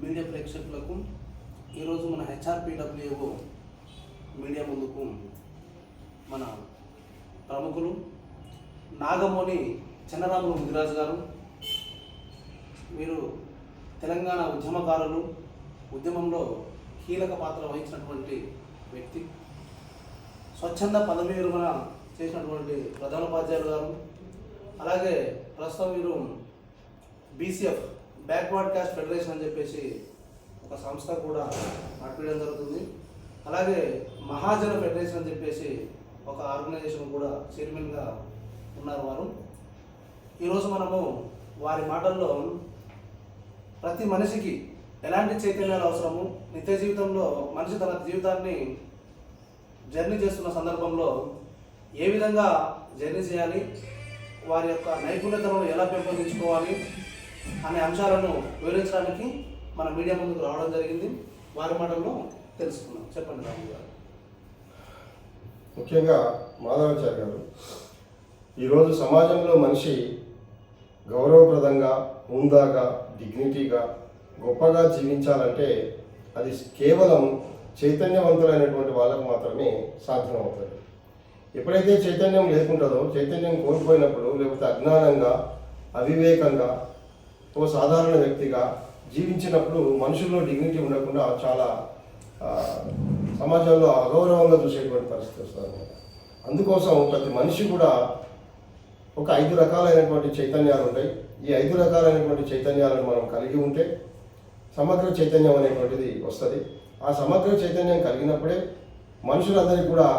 Media ప్రేక్షకులకు ఈరోజు మన హెచ్ఆర్పిడబ్ల్యూఓ మీడియా ముందుకు మన ప్రముఖులు నాగమోని చెన్నరాములు ముదిరాజు గారు. వీరు తెలంగాణ ఉద్యమకారులు, ఉద్యమంలో కీలక పాత్ర వహించినటువంటి వ్యక్తి. స్వచ్ఛంద పదవీ విరమణ చేసినటువంటి ప్రధానోపాధ్యాయులు గారు. అలాగే ప్రస్తుతం వీరు బీసీఎఫ్ బ్యాక్వర్డ్ క్యాస్ట్ ఫెడరేషన్ అని చెప్పేసి ఒక సంస్థ కూడా నడిపించడం జరుగుతుంది. అలాగే మహాజన ఫెడరేషన్ అని చెప్పేసి ఒక ఆర్గనైజేషన్ కూడా చైర్మన్గా ఉన్నారు వారు. ఈరోజు మనము వారి మాటల్లో ప్రతి మనిషికి ఎలాంటి చైతన్యాలు అవసరము, నిత్య జీవితంలో మనిషి తన జీవితాన్ని జర్నీ చేస్తున్న సందర్భంలో ఏ విధంగా జర్నీ చేయాలి, వారి యొక్క నైపుణ్యతలను ఎలా పెంపొందించుకోవాలి అనే అంశాలను వివరించడానికి మన మీడియా ముందుకు రావడం జరిగింది. వారి మాటల్లో తెలుసుకుందాం. చెప్పండి రాము గారు. ముఖ్యంగా మాధవాచార్య గారు, ఈరోజు సమాజంలో మనిషి గౌరవప్రదంగా, హుందాగా, డిగ్నిటీగా, గొప్పగా జీవించాలంటే అది కేవలం చైతన్యవంతులైనటువంటి వాళ్ళకు మాత్రమే సాధ్యమవుతుంది. ఎప్పుడైతే చైతన్యం లేకుంటుందో, చైతన్యం కోల్పోయినప్పుడు, లేకపోతే అజ్ఞానంగా, అవివేకంగా, ఓ సాధారణ వ్యక్తిగా జీవించినప్పుడు మనుషుల్లో డిగ్నిటీ ఉండకుండా చాలా సమాజంలో అగౌరవంగా చూసేటువంటి పరిస్థితి వస్తుంది అన్నమాట. అందుకోసం ప్రతి మనిషి కూడా ఒక 5 రకాలైనటువంటి చైతన్యాలు ఉంటాయి. ఈ 5 రకాలైనటువంటి చైతన్యాలను మనం కలిగి ఉంటే సమగ్ర చైతన్యం అనేటువంటిది వస్తుంది. ఆ సమగ్ర చైతన్యం కలిగినప్పుడే మనుషులందరికీ కూడా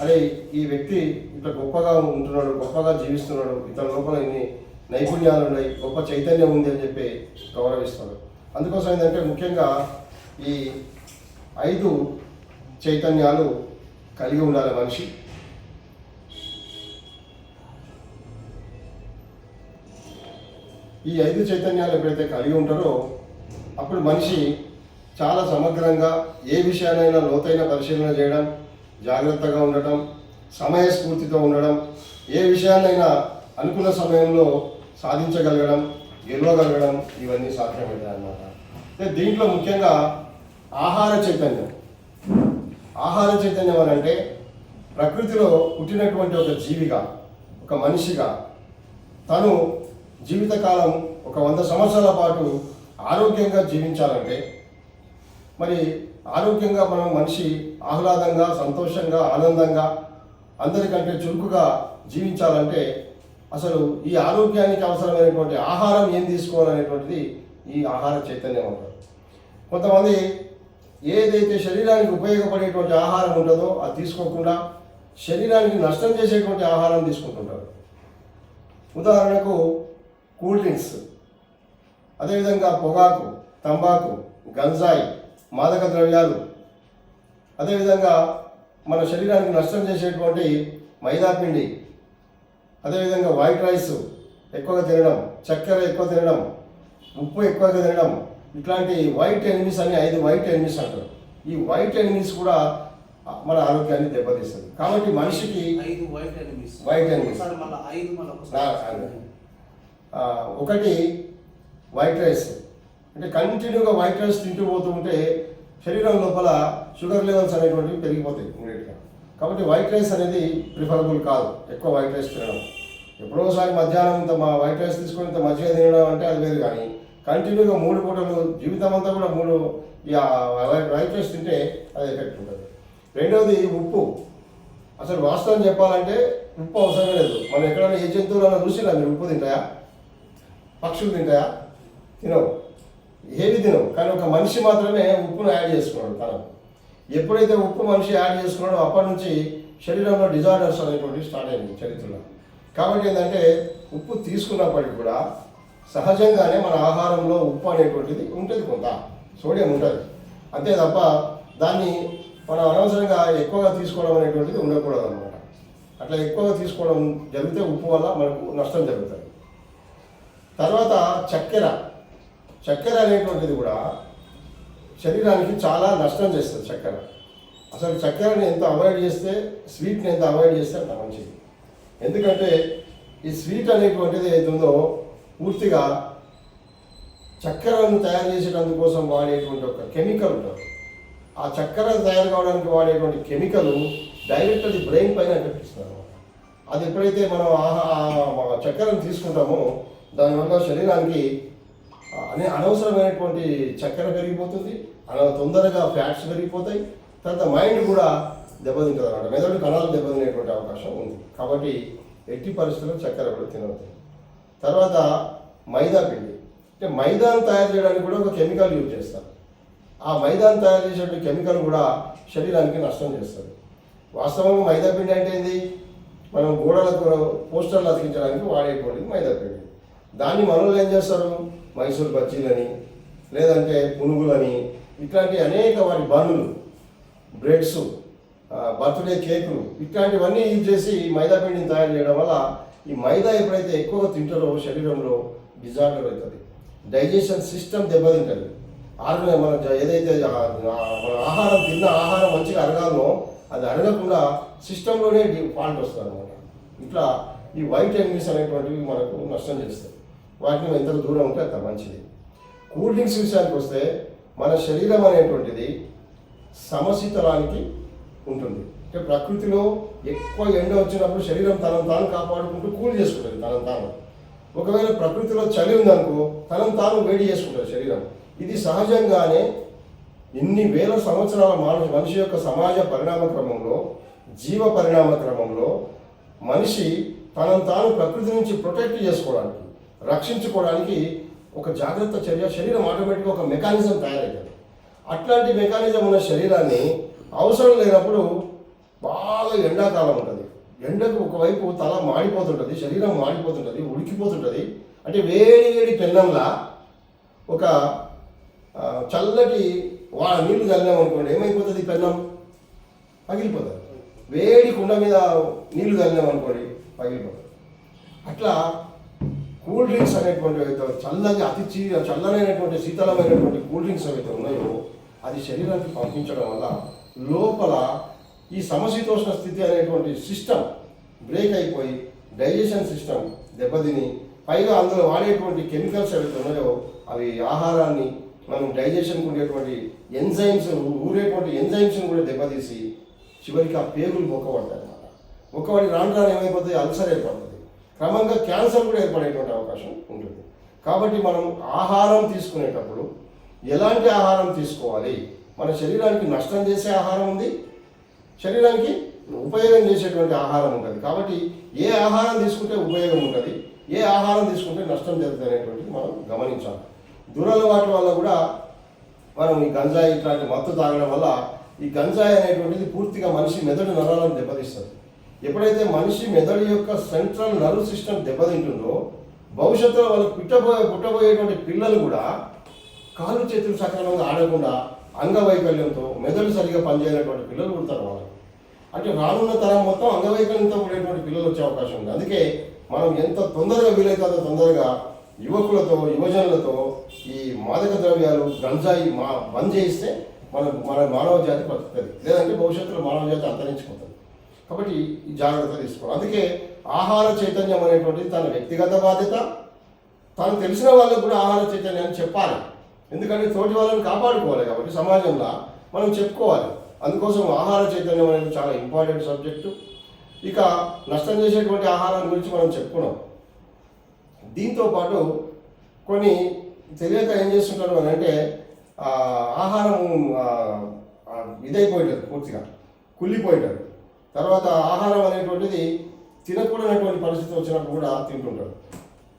అరే ఈ వ్యక్తి ఇట్లా గొప్పగా ఉంటున్నాడు, గొప్పగా జీవిస్తున్నాడు, ఇతని లోపల ఇన్ని నైపుణ్యాలు ఉన్నాయి, గొప్ప చైతన్యం ఉంది అని చెప్పి గౌరవిస్తాడు. అందుకోసం ఏంటంటే ముఖ్యంగా ఈ 5 చైతన్యాలు కలిగి ఉండాలి మనిషి. ఈ 5 చైతన్యాలు ఎప్పుడైతే కలిగి ఉంటారో అప్పుడు మనిషి చాలా సమగ్రంగా ఏ విషయానైనా లోతైన పరిశీలన చేయడం, జాగ్రత్తగా ఉండటం, సమయస్ఫూర్తితో ఉండడం, ఏ విషయాన్నైనా అనుకున్న సమయంలో సాధించగలగడం, గెలవగలగడం, ఇవన్నీ సాధ్యమవుతాయి అన్నమాట. దీంట్లో ముఖ్యంగా ఆహార చైతన్యం. ఆహార చైతన్యం అని అంటే ప్రకృతిలో పుట్టినటువంటి ఒక జీవిగా, ఒక మనిషిగా తను జీవితకాలం ఒక 100 సంవత్సరాల పాటు ఆరోగ్యంగా జీవించాలంటే, మరి ఆరోగ్యంగా మనం మనిషి ఆహ్లాదంగా, సంతోషంగా, ఆనందంగా, అందరికంటే చురుకుగా జీవించాలంటే అసలు ఈ ఆరోగ్యానికి అవసరమైనటువంటి ఆహారం ఏం తీసుకోవాలనేటువంటిది ఈ ఆహార చైతన్యం అంటారు. కొంతమంది ఏదైతే శరీరానికి ఉపయోగపడేటువంటి ఆహారం ఉంటుందో అది తీసుకోకుండా శరీరానికి నష్టం చేసేటువంటి ఆహారం తీసుకుంటుంటారు. ఉదాహరణకు కూల్ డ్రింక్స్, అదేవిధంగా పొగాకు, తంబాకు, గంజాయి, మాదక ద్రవ్యాలు, అదేవిధంగా మన శరీరానికి నష్టం చేసేటువంటి మైదాపిండి, అదేవిధంగా వైట్ రైస్ ఎక్కువగా తినడం, చక్కెర ఎక్కువ తినడం, ఉప్పు ఎక్కువగా తినడం, ఇట్లాంటి వైట్ ఎనిమీస్ అని 5 వైట్ ఎనిమీస్ అంటారు. ఈ వైట్ ఎనిమీస్ కూడా మన ఆరోగ్యాన్ని దెబ్బతీస్తుంది. కాబట్టి మనిషికి 5 వైట్ ఎనిమీస్. ఒకటి వైట్ రైస్, అంటే కంటిన్యూగా వైట్ రైస్ తింటూ పోతూ ఉంటే శరీరం లోపల షుగర్ లెవెల్స్ అనేటువంటివి పెరిగిపోతాయి ఇమీడియట్గా. కాబట్టి వైట్ రైస్ అనేది ప్రిఫరబుల్ కాదు, ఎక్కువ వైట్ రైస్ తినడం. ఎప్పుడోసారి మధ్యాహ్నం ఇంత వైట్ రైస్ తీసుకొని ఇంత మజ్జిగ తినడం అంటే అది వేరు, కానీ కంటిన్యూగా 3 పూటలు జీవితం అంతా కూడా 3 వైట్ రైస్ తింటే అది ఎఫెక్ట్ ఉంటుంది. రెండవది ఉప్పు. అసలు వాస్తవం చెప్పాలంటే ఉప్పు అవసరం లేదు. మనం ఎక్కడైనా ఏ జంతువులను చూసినా మీరు ఉప్పు తింటాయా? పక్షులు తింటాయా? తినవు, ఏవి తినవు. కానీ ఒక మనిషి మాత్రమే ఉప్పును యాడ్ చేసుకున్నాడు తను. ఎప్పుడైతే ఉప్పు మనిషి యాడ్ చేసుకున్నాడో అప్పటి నుంచి శరీరంలో డిజార్డర్స్ అనేటువంటివి స్టార్ట్ అయింది చరిత్రలో. కాబట్టి ఏంటంటే ఉప్పు తీసుకున్నప్పటికీ కూడా సహజంగానే మన ఆహారంలో ఉప్పు అనేటువంటిది ఉంటుంది, కొంత సోడియం ఉంటుంది, అంతే తప్ప దాన్ని మనం అనవసరంగా ఎక్కువగా తీసుకోవడం అనేటువంటిది ఉండకూడదు అన్నమాట. అట్లా ఎక్కువగా తీసుకోవడం జరిగితే ఉప్పు వల్ల మనకు నష్టం జరుగుతుంది. తర్వాత చక్కెర అనేటువంటిది కూడా శరీరానికి చాలా నష్టం చేస్తుంది. అసలు చక్కెరని ఎంత అవాయిడ్ చేస్తే, స్వీట్ని ఎంత అవాయిడ్ చేస్తే అంత మంచిది. ఎందుకంటే ఈ స్వీట్ అనేటువంటిది ఏదైతుందో పూర్తిగా చక్కెరను తయారు చేసేటందుకు కోసం వాడేటువంటి ఒక కెమికల్ ఉంటుంది. ఆ చక్కెర తయారు కావడానికి వాడేటువంటి కెమికల్ డైరెక్ట్ అది బ్రెయిన్ పైన ఎఫెక్ట్ ఇస్తుంది అనమాట. అది ఎప్పుడైతే మనం చక్కెరను తీసుకుంటామో దానివల్ల శరీరానికి అనవసరమైనటువంటి చక్కెర పెరిగిపోతుంది, తొందరగా ఫ్యాట్స్ పెరిగిపోతాయి, తర్వాత మైండ్ కూడా దెబ్బతింటుంది అనమాట. మెదడు కణాలు దెబ్బతినేటువంటి అవకాశం ఉంది. కాబట్టి ఎట్టి పరిస్థితుల్లో చక్కెర కూడా తినవద్దు. తర్వాత మైదా పిండి, అంటే మైదాను తయారు చేయడానికి కూడా ఒక కెమికల్ యూజ్ చేస్తారు. ఆ మైదాను తయారు చేసేటువంటి కెమికల్ కూడా శరీరానికి నష్టం చేస్తుంది. వాస్తవంగా మైదా పిండి అంటే ఏంది? మనం గోడలకు పోస్టర్లు అతికించడానికి వాడేటువంటి మైదా పిండి. దాన్ని మనలో ఏం చేస్తారు? మైసూర్ బజ్జీలని, లేదంటే పునుగులని, ఇట్లాంటి అనేక వాటి బన్నులు, బ్రెడ్స్, బర్త్డే కేకులు, ఇట్లాంటివన్నీ యూజ్ చేసి మైదా పిండిని తయారు చేయడం వల్ల ఈ మైదా ఎప్పుడైతే ఎక్కువగా తింటారో శరీరంలో డిజార్డర్ అవుతుంది, డైజెషన్ సిస్టమ్ దెబ్బతింటుంది. మన ఏదైతే మన ఆహారం తిన్న ఆహారం మంచిగా అరగాలో అది అరగకుండా సిస్టంలోనే ఫాల్ట్ వస్తుంది అనమాట. ఇట్లా ఈ వైట్ ఎనిమీస్ అనేటువంటివి మనకు నష్టం చేస్తాయి. వాటిని ఎంత దూరం ఉంటే అంత మంచిది. కూల్ డ్రింక్స్ విషయానికి వస్తే మన శరీరం అనేటువంటిది సమశీతలానికి ఉంటుంది. అంటే ప్రకృతిలో ఎక్కువ ఎండ వచ్చినప్పుడు శరీరం తనను తాను కాపాడుకుంటూ కూల్ చేసుకుంటుంది తనను తాను. ఒకవేళ ప్రకృతిలో చలి ఉందనుకో తనను తాను వేడి చేసుకుంటుంది శరీరం. ఇది సహజంగానే ఇన్ని వేల సంవత్సరాల మనిషి యొక్క సమాజ పరిణామ క్రమంలో, జీవ పరిణామ క్రమంలో మనిషి తనను తాను ప్రకృతి నుంచి ప్రొటెక్ట్ చేసుకోవడానికి, రక్షించుకోవడానికి ఒక జాగ్రత్త చర్య శరీరం ఆటోమేటిక్గా ఒక మెకానిజం తయారవుతుంది. అట్లాంటి మెకానిజం ఉన్న శరీరాన్ని అవసరం లేనప్పుడు బాగా ఎండాకాలం ఉంటుంది, ఎండకు ఒకవైపు తల మాడిపోతుంటుంది, శరీరం మాడిపోతుంటుంది, ఉడికిపోతుంటుంది. అంటే వేడి వేడి పెన్నంలా ఒక చల్లటి నీళ్లు చల్లామనుకోండి ఏమైపోతుంది? పెన్నం పగిలిపోతుంది. వేడి కుండ మీద నీళ్లు చల్లామనుకోండి పగిలిపోతుంది. అట్లా కూల్ డ్రింక్స్ అనేటువంటి చల్లగా చల్లనైనటువంటి శీతలమైనటువంటి కూల్ డ్రింక్స్ ఏవైతే ఉన్నాయో అది శరీరానికి పంపించడం వల్ల లోపల ఈ సమశీతోష్ణ స్థితి అనేటువంటి సిస్టమ్ బ్రేక్ అయిపోయి డైజెషన్ సిస్టమ్ దెబ్బతిని, పైగా అందులో వాడేటువంటి కెమికల్స్ ఏవైతే ఉన్నాయో అవి ఆహారాన్ని మనం డైజెషన్కి ఉండేటువంటి ఎంజైమ్స్, ఊరేటువంటి ఎంజైమ్స్ని కూడా దెబ్బతీసి చివరికి ఆ పేగులు మొక్కబడతాయి అన్నమాట. మొక్కబడి రాను రాను ఏమైపోతుంది? అల్సర్ ఏర్పడుతుంది, క్రమంగా క్యాన్సర్ కూడా ఏర్పడేటువంటి అవకాశం ఉంటుంది. కాబట్టి మనం ఆహారం తీసుకునేటప్పుడు ఎలాంటి ఆహారం తీసుకోవాలి? మన శరీరానికి నష్టం చేసే ఆహారం ఉంది, శరీరానికి ఉపయోగం చేసేటువంటి ఆహారం ఉంటుంది. కాబట్టి ఏ ఆహారం తీసుకుంటే ఉపయోగం ఉంటుంది, ఏ ఆహారం తీసుకుంటే నష్టం జరుగుతుంది అనేటువంటిది మనం గమనించాలి. దురలవాట్ల వల్ల కూడా మనం ఈ గంజాయి ఇట్లాంటి మత్తు తాగడం వల్ల ఈ గంజాయి అనేటువంటిది పూర్తిగా మనిషి మెదడు నరాలను దెబ్బతీస్తుంది. ఎప్పుడైతే మనిషి మెదడు యొక్క సెంట్రల్ నర్వ్ సిస్టమ్ దెబ్బతింటుందో భవిష్యత్తులో వాళ్ళకి పుట్టబోయేటువంటి పిల్లలు కూడా కాళ్ళు చేతులు సక్రమంగా ఆడకుండా అంగవైకల్యంతో మెదడు సరిగా పనిచేయనటువంటి పిల్లలు పుడతారు వాళ్ళకి. అంటే రానున్న తరం మొత్తం అంగవైకల్యంతో ఉండేటువంటి పిల్లలు వచ్చే అవకాశం ఉంది. అందుకే మనం ఎంత తొందరగా వీలైతే అంత తొందరగా యువకులతో, యువజనులతో ఈ మాదక ద్రవ్యాలు గంజాయి బంద్ చేయిస్తే మన మానవ జాతి బతుకుతుంది, లేదంటే భవిష్యత్తులో మానవ జాతి అంతరించిపోతుంది. కాబట్టి ఈ జాగ్రత్త తీసుకోవాలి. అందుకే ఆహార చైతన్యం అనేటువంటిది తన వ్యక్తిగత బాధ్యత, తను తెలిసిన వాళ్ళకు కూడా ఆహార చైతన్యాన్ని చెప్పాలి. ఎందుకంటే తోటి వాళ్ళని కాపాడుకోవాలి కాబట్టి సమాజంలో మనం చెప్పుకోవాలి. అందుకోసం ఆహార చైతన్యం అనేది చాలా ఇంపార్టెంట్ సబ్జెక్టు. ఇక నష్టం చేసేటువంటి ఆహారం గురించి మనం చెప్పుకున్నాం. దీంతోపాటు కొన్ని తెలియక ఏం చేస్తుంటారు అని అంటే ఆహారం ఇదైపోయింటుంది, పూర్తిగా కుళ్ళిపోయింటారు. తర్వాత ఆహారం అనేటువంటిది తినకూడనటువంటి పరిస్థితి వచ్చినప్పుడు కూడా తింటుంటారు,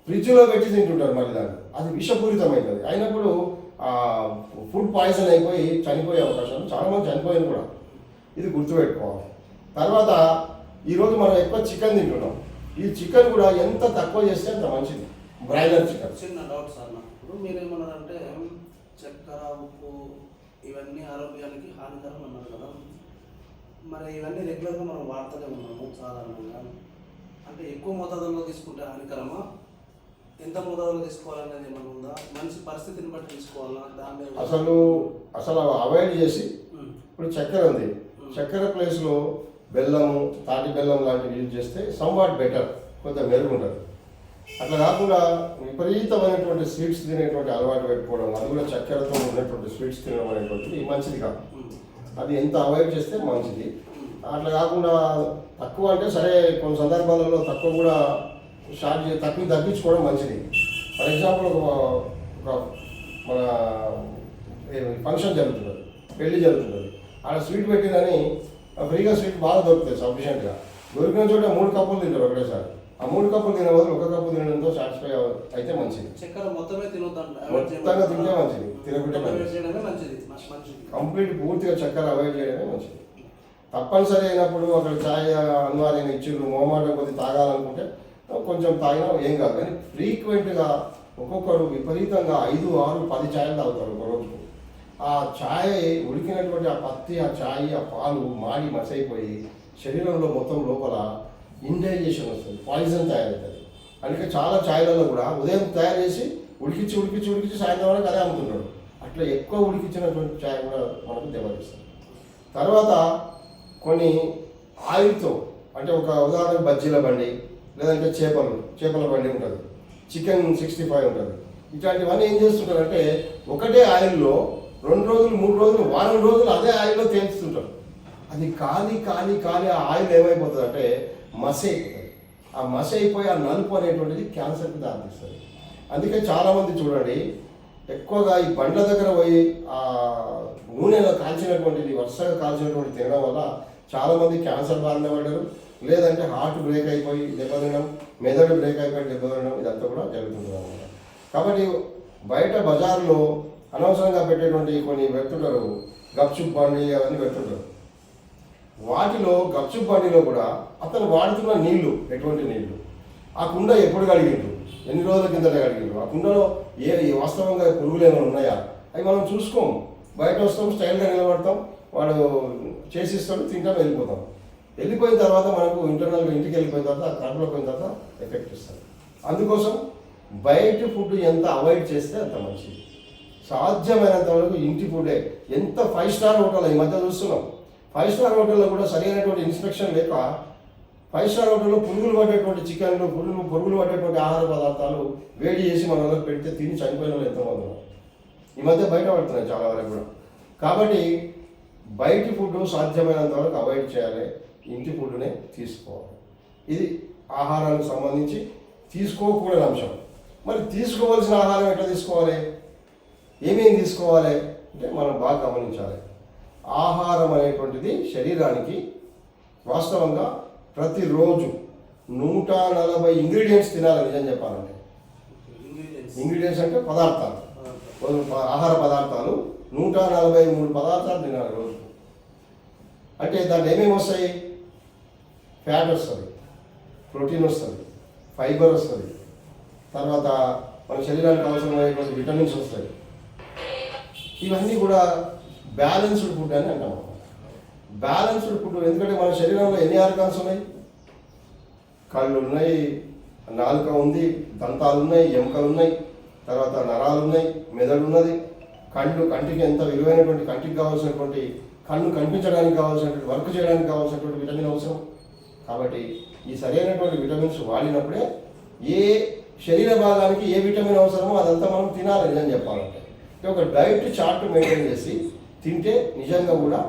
ఫ్రిడ్జ్లో పెట్టి తింటుంటారు. మళ్ళీ దాన్ని అది విషపూరితమవుతుంది. అయినప్పుడు ఫుడ్ పాయిజన్ అయిపోయి చనిపోయే అవకాశాలు, చాలామంది చనిపోయింది కూడా. ఇది గుర్తుపెట్టుకోవాలి. తర్వాత ఈరోజు మనం ఎక్కువ చికెన్ తింటున్నాం. ఈ చికెన్ కూడా ఎంత తక్కువ చేస్తే అంత మంచిది. Broiler chicken. చిన్న డౌట్ సార్ నాకు. ఇప్పుడు మీరేమన్నారంటే చక్కెర, ఉప్పు ఇవన్నీ ఆరోగ్యానికి హానికరం అన్నారు కదా. మరి ఇవన్నీ రెగ్యులర్గా మనం వాడుతూనే ఉన్నాము సాధారణంగా. అంటే ఎక్కువ మోతాదులో తీసుకుంటే హానికరమా? ఎంత మోతాదులో తీసుకోవాలనేది ఏమైనా ఉందా? మనిషి పరిస్థితిని బట్టి తీసుకోవాలా? దాన్ని అసలు అవాయిడ్ చేసి, ఇప్పుడు చక్కెర ఉంది, చక్కెర ప్లేస్లో బెల్లము, తాటి బెల్లం లాంటివి యూజ్ చేస్తే సమ్వాట్ బెటర్, కొంత మెరుగు ఉంటుంది. అట్లా కాకుండా విపరీతమైనటువంటి స్వీట్స్ తినేటువంటి అలవాటు పెట్టుకోవడం, అది కూడా చక్కెరతో ఉన్నటువంటి స్వీట్స్ తినడం అనేటువంటిది మంచిది కాదు. అది ఎంత అవాయిడ్ చేస్తే మంచిది. అట్లా కాకుండా తక్కువ అంటే సరే, కొన్ని సందర్భాలలో తక్కువ కూడా తక్కువ తగ్గించుకోవడం మంచిది. ఫర్ ఎగ్జాంపుల్ ఒక మన ఫంక్షన్ జరుగుతున్నది, పెళ్లి జరుగుతున్నది, ఆడ స్వీట్ పెట్టిందని ఫ్రీగా స్వీట్ బాగా దొరుకుతాయి సఫిషియెంట్గా. దొరికిన చోట 3 కప్పులు తింటారు ఒకటేసారి. ఆ 3 కప్పులు తినే బదులు 1 కప్పు తినడంతో సాటిస్ఫై అయితే మంచిది. చక్కెర మొత్తమే మొత్తంగా తింటే మంచిది, తినకుంటే మంచిది. కంప్లీట్ పూర్తిగా చక్కెర అవాయిడ్ చేయడమే మంచిది. తప్పనిసరి అయినప్పుడు అక్కడ ఛాయ్ అనివార్యం ఇచ్చిండ్రు, మొహమాటం కొద్ది తాగాలనుకుంటే కొంచెం తాగినా ఏం కాదు. కానీ ఫ్రీక్వెంట్గా ఒక్కొక్కరు విపరీతంగా 5, 6, 10 ఛాయలు తాగుతారు ఒక రోజుకు. ఆ ఛాయ్ ఉడికినటువంటి ఆ పత్తి, ఆ ఛాయ్, ఆ పాలు మాడి మసైపోయి శరీరంలో మొత్తం లోపల ఇండైజేషన్ వస్తుంది, పాయిజన్ తయారవుతుంది. అందుకే చాలా ఛాయ్లలో కూడా ఉదయం తయారు చేసి ఉడికించి సాయంత్రం వరకు అదే అమ్ముతుంటాడు. అట్లా ఎక్కువ ఉడికించినటువంటి ఛాయ్ కూడా మనకు దెబ్బతీస్తుంది. తర్వాత కొన్ని ఆయిల్తో, అంటే ఒక ఉదాహరణ బజ్జీల బండి, లేదంటే చేపల బండి ఉంటుంది, చికెన్ 65 ఉంటుంది. ఇట్లాంటివన్నీ ఏం చేస్తుంటారంటే ఒకటే ఆయిల్లో 2 రోజులు 3 రోజులు వారం రోజులు అదే ఆయిల్లో తేల్చుతుంటారు. అది కాలి ఆ ఆయిల్ ఏమైపోతుంది అంటే మసి అయిపోతుంది. ఆ మసి అయిపోయి ఆ నలుపు అనేటువంటిది క్యాన్సర్కి దారితీస్తుంది. అందుకే చాలామంది చూడండి, ఎక్కువగా ఈ బండ్ల దగ్గర పోయి ఆ నూనెలో కాల్చినటువంటిది వరుసగా కాల్చినటువంటి తినడం వల్ల చాలామంది క్యాన్సర్ బారిన పడ్డారు. లేదంటే హార్ట్ బ్రేక్ అయిపోయి దెబ్బతినడం, మెదడు బ్రేక్ అయిపోయి దెబ్బతినడం, ఇదంతా కూడా జరుగుతుంది అన్నమాట. కాబట్టి బయట బజార్లో అనవసరంగా పెట్టేటువంటి కొన్ని పెడుతుంటారు, గప్చుప్ బండి అవన్నీ పెడుతుంటారు. వాటిలో గప్చుప్ బండిలో కూడా అతను వాడుతున్న నీళ్లు ఎటువంటి నీళ్లు, ఆ కుండ ఎప్పుడు కడిగిండ్రు, ఎన్ని రోజుల కిందట కడిగిండ్రు, ఆ కుండలో వాస్తవంగా పురుగులు ఏమైనా ఉన్నాయా అవి మనం చూసుకోము. బయట వస్తాం, స్టైల్గా నిలబడతాం, వాడు చేసిస్తాడు, తింటాం, వెళ్ళిపోతాం. వెళ్ళిపోయిన తర్వాత మనకు ఇంటర్నల్గా ఇంటికి వెళ్ళిపోయిన తర్వాత కడుపులో పోయిన తర్వాత ఎఫెక్ట్ ఇస్తుంది. అందుకోసం బయట ఫుడ్ ఎంత అవాయిడ్ చేస్తే అంత మంచిది. సాధ్యమైనంత వరకు ఇంటి ఫుడ్డే. ఎంత 5 స్టార్ హోటల్ ఈ మధ్య చూస్తున్నాం, 5 స్టార్ హోటల్లో కూడా సరైనటువంటి ఇన్స్పెక్షన్ లేక 5 స్టార్ హోటల్లో పురుగులు పడేటువంటి చికెన్లు, పురుగులు పడేటువంటి ఆహార పదార్థాలు వేడి చేసి మన వాళ్ళకి పెడితే తిని చనిపోయిన వాళ్ళు ఎంతోమంది ఉన్నారు. ఈ మధ్య బయట పడుతున్నాయి చాలా వరకు కూడా. కాబట్టి బయటి ఫుడ్ సాధ్యమైనంత వరకు అవాయిడ్ చేయాలి, ఇంటి ఫుడ్నే తీసుకోవాలి. ఇది ఆహారానికి సంబంధించి తీసుకోకూడని అంశం. మరి తీసుకోవాల్సిన ఆహారం ఎట్లా తీసుకోవాలి, ఏమేమి తీసుకోవాలి అంటే మనం బాగా గమనించాలి. ఆహారం అనేటువంటిది శరీరానికి వాస్తవంగా ప్రతిరోజు 140 ఇంగ్రీడియంట్స్ తినాలి. నిజం చెప్పాలంటే ఇంగ్రీడియంట్స్ అంటే పదార్థాలు, ఆహార పదార్థాలు 143 పదార్థాలు తినాలి రోజు. అంటే దాంట్లో ఏమేమి వస్తాయి, ఫ్యాట్ వస్తుంది, ప్రోటీన్ వస్తుంది, ఫైబర్ వస్తుంది, తర్వాత మన శరీరానికి అవసరమైనటువంటి విటమిన్స్ వస్తాయి. ఇవన్నీ కూడా బ్యాలెన్స్డ్ ఫుడ్ అని అంటాం. బ్యాలెన్స్డ్ ఫుడ్ ఎందుకంటే మన శరీరంలో ఎన్ని ఆర్గాన్స్ ఉన్నాయి, కళ్ళు ఉన్నాయి, నాలుక ఉంది, దంతాలు ఉన్నాయి, ఎముకలు ఉన్నాయి, తర్వాత నరాలు ఉన్నాయి, మెదడు ఉన్నది, కంటికి ఎంత విలువైనటువంటి కంటికి కావాల్సినటువంటి కన్ను కనిపించడానికి కావాల్సినటువంటి వర్క్ చేయడానికి కావాల్సినటువంటి విటమిన్ అవసరం. కాబట్టి ఈ సరైనటువంటి విటమిన్స్ వాడినప్పుడే ఏ శరీర భాగానికి ఏ విటమిన్ అవసరమో అదంతా మనం తినాలి. నిజం చెప్పాలంటే ఒక డైట్ చార్ట్ మెయింటైన్ చేసి తింటే నిజంగా కూడా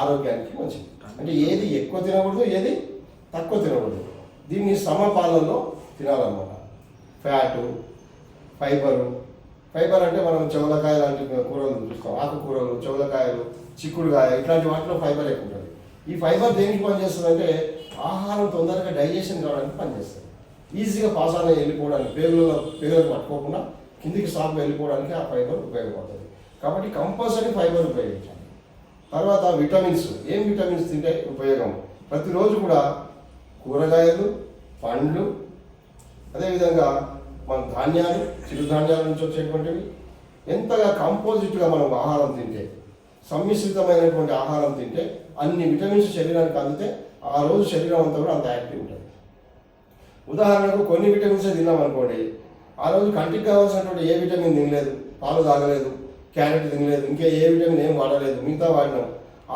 ఆరోగ్యానికి మంచిది. అంటే ఏది ఎక్కువ తినకూడదు, ఏది తక్కువ తినకూడదు, దీన్ని సమపాలనలో తినాలన్నమాట. ఫ్యాటు, ఫైబర్ అంటే మనం చెవలకాయ లాంటి కూరలు చూస్తాం, ఆకుకూరలు, చెవలకాయలు, చిక్కుడుకాయ, ఇట్లాంటి వాటిలో ఫైబర్ ఎక్కువ ఉంటుంది. ఈ ఫైబర్ దేనికి పనిచేస్తుంది అంటే ఆహారం తొందరగా డైజెషన్ కావడానికి పనిచేస్తుంది. ఈజీగా పాసాన్ని వెళ్ళిపోవడానికి, పేగులకు పట్టుకోకుండా కిందికి స్టాప్ వెళ్ళిపోవడానికి ఆ ఫైబర్ ఉపయోగపడుతుంది. కాబట్టి కంపల్సరీ ఫైబర్ ఉపయోగించాలి. తర్వాత విటమిన్స్, ఏం విటమిన్స్ తింటే ఉపయోగం, ప్రతిరోజు కూడా కూరగాయలు, పండ్లు, అదేవిధంగా మన ధాన్యాలు, చిరుధాన్యాల నుంచి వచ్చేటువంటివి, ఎంతగా కంపోజిట్గా మనం ఆహారం తింటే, సమ్మిశ్రితమైనటువంటి ఆహారం తింటే అన్ని విటమిన్స్ శరీరానికి అందితే ఆ రోజు శరీరం అంతా కూడా అంత యాక్టివ్ ఉంటుంది. ఉదాహరణకు కొన్ని విటమిన్సే తిన్నాం అనుకోండి, ఆ రోజు కంటికి కావాల్సినటువంటి ఏ విటమిన్ తినలేదు, పాలు తాగలేదు, క్యారెట్ తినలేదు, ఇంకా ఏ విటమిన్ ఏం వాడలేదు, మిగతా వాడినాం,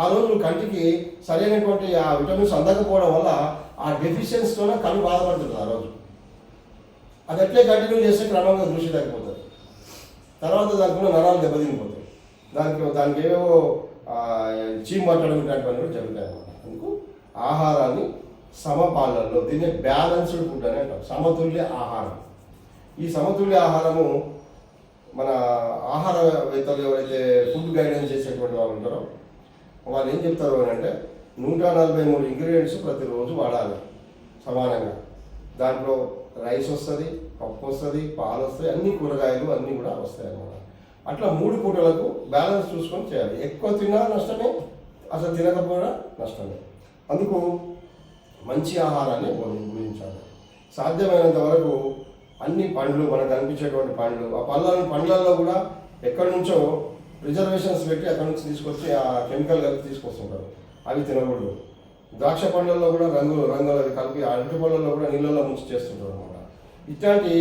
ఆ రోజు కంటికి సరైనటువంటి ఆ విటమిన్స్ అందకపోవడం వల్ల ఆ డెఫిషియన్సీతోనే కళ్ళు బాధపడుతుంది. ఆ రోజు అది అట్లే కంటిన్యూ చేస్తే క్రమంగా దృష్టి తగ్గిపోతుంది. తర్వాత దానికి ఉన్న నరాలు దెబ్బతినిపోతాయి. దానికి ఏవో చీమ్ పట్టడం ఇట్లాంటి పనులు కూడా జరుగుతాయి అన్నమాట. అందుకు ఆహారాన్ని సమపాలనలో, దీన్ని బ్యాలెన్స్డ్ ఫుడ్ అని అంటాం, సమతుల్య ఆహారం. ఈ సమతుల్య ఆహారము మన ఆహారవేత్తలు ఎవరైతే ఫుడ్ గైడెన్స్ చేసేటువంటి వాళ్ళు ఉంటారో వాళ్ళు ఏం చెప్తారు అని అంటే 143 ఇంగ్రీడియంట్స్ ప్రతిరోజు వాడాలి సమానంగా. దాంట్లో రైస్ వస్తుంది, పప్పు వస్తుంది, పాలు వస్తాయి, అన్ని కూరగాయలు అన్నీ కూడా వస్తాయి అన్నమాట. అట్లా 3 పూటలకు బ్యాలెన్స్ చూసుకొని చేయాలి. ఎక్కువ తిన్నా నష్టమే, అసలు తినకపోయినా నష్టమే. అందుకు మంచి ఆహారాన్ని భుజించాలి. సాధ్యమైనంత వరకు అన్ని పండ్లు, మనకు కనిపించేటువంటి పండ్లు, ఆ పండ్లలో కూడా ఎక్కడి నుంచో రిజర్వేషన్స్ పెట్టి అక్కడి నుంచి తీసుకొచ్చి ఆ కెమికల్ కలిపి తీసుకొస్తుంటారు, అవి తినకూడదు. ద్రాక్ష పండ్లలో కూడా రంగులు అవి కలిపి, అరటి పళ్ళల్లో కూడా నీళ్ళల్లో ముంచి చేస్తుంటారు అనమాట. ఇట్లాంటి